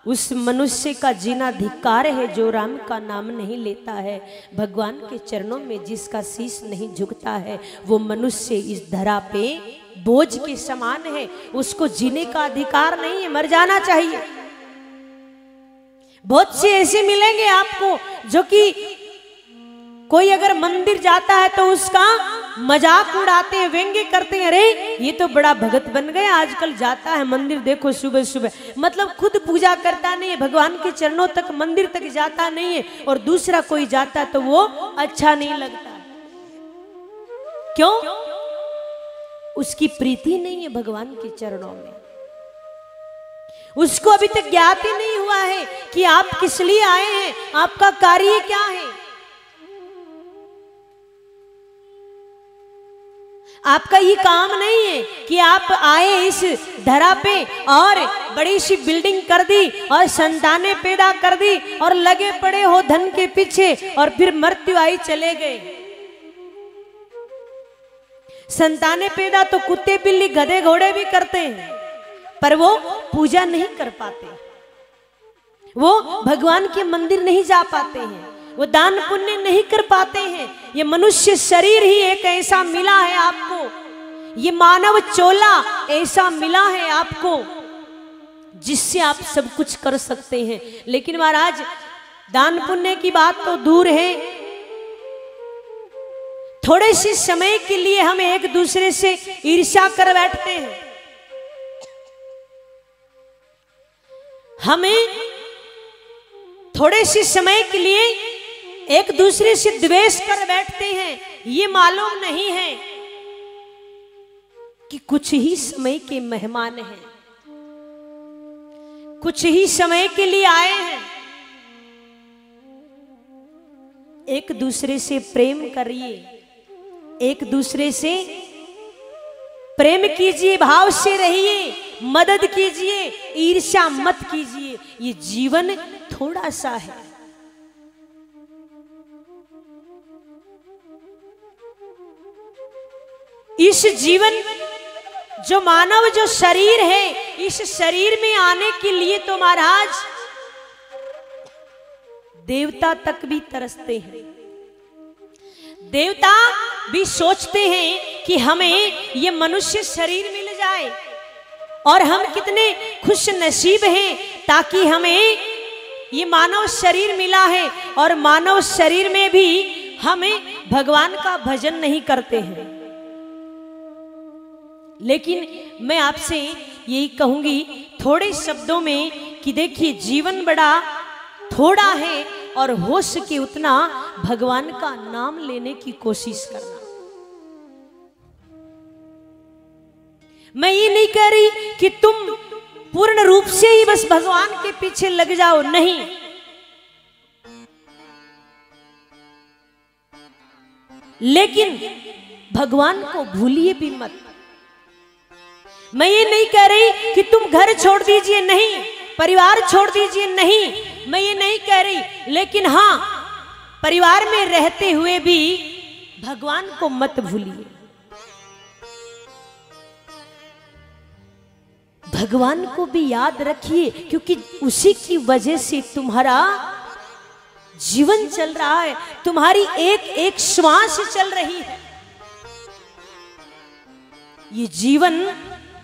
उस मनुष्य का जीना धिक्कार है जो राम का नाम नहीं लेता है। भगवान के चरणों में जिसका शीश नहीं झुकता है, वो मनुष्य इस धरा पे बोझ के समान है, उसको जीने का अधिकार नहीं है, मर जाना चाहिए। बहुत से ऐसे मिलेंगे आपको जो कि कोई अगर मंदिर जाता है तो उसका मजाक उड़ाते हैं, व्यंग्य करते हैं, अरे ये तो बड़ा भगत बन गया, आजकल जाता है मंदिर, देखो सुबह सुबह। मतलब खुद पूजा करता नहीं है, भगवान के चरणों तक, मंदिर तक जाता नहीं है, और दूसरा कोई जाता तो वो अच्छा नहीं लगता। क्यों? उसकी प्रीति नहीं है भगवान के चरणों में। उसको अभी तक ज्ञात ही नहीं हुआ है कि आप किस लिए आए हैं, आपका कार्य क्या है। आपका ये काम नहीं है कि आप आए इस धरा पे और बड़ी सी बिल्डिंग कर दी और संतानें पैदा कर दी और लगे पड़े हो धन के पीछे और फिर मृत्यु आई चले गए। संतानें पैदा तो कुत्ते बिल्ली गधे घोड़े भी करते हैं, पर वो पूजा नहीं कर पाते, वो भगवान के मंदिर नहीं जा पाते हैं, वो दान पुण्य नहीं कर पाते हैं। ये मनुष्य शरीर ही एक ऐसा मिला है आपको, ये मानव चोला ऐसा मिला है आपको जिससे आप सब कुछ कर सकते हैं। लेकिन महाराज दान पुण्य की बात तो दूर है, थोड़े से समय के लिए हम एक दूसरे से ईर्ष्या कर बैठते हैं, हमें थोड़े से समय के लिए एक दूसरे से द्वेष कर बैठते हैं। ये मालूम नहीं है कि कुछ ही समय के मेहमान हैं, कुछ ही समय के लिए आए हैं। एक दूसरे से प्रेम करिए, एक दूसरे से प्रेम कीजिए, भाव से रहिए, मदद कीजिए, ईर्ष्या मत कीजिए। ये जीवन थोड़ा सा है। इस जीवन जो मानव जो शरीर है, इस शरीर में आने के लिए तो महाराज देवता तक भी तरसते हैं, देवता भी सोचते हैं कि हमें ये मनुष्य शरीर मिल जाए, और हम कितने खुश नसीब हैं ताकि हमें ये मानव शरीर मिला है। और मानव शरीर में भी हमें भगवान का भजन नहीं करते हैं। लेकिन मैं आपसे यही कहूंगी थोड़े शब्दों में कि देखिए जीवन बड़ा थोड़ा है, और हो सके उतना भगवान का नाम लेने की कोशिश करना। मैं ये नहीं कह रही कि तुम पूर्ण रूप से ही बस भगवान के पीछे लग जाओ, नहीं। लेकिन भगवान को भूलिए भी मत। मैं ये नहीं कह रही कि तुम घर छोड़ दीजिए, नहीं, परिवार छोड़ दीजिए, नहीं, मैं ये नहीं कह रही। लेकिन हाँ, परिवार में रहते हुए भी भगवान को मत भूलिए। भगवान को भी याद रखिए, क्योंकि उसी की वजह से तुम्हारा जीवन चल रहा है, तुम्हारी एक एक श्वास चल रही है। ये जीवन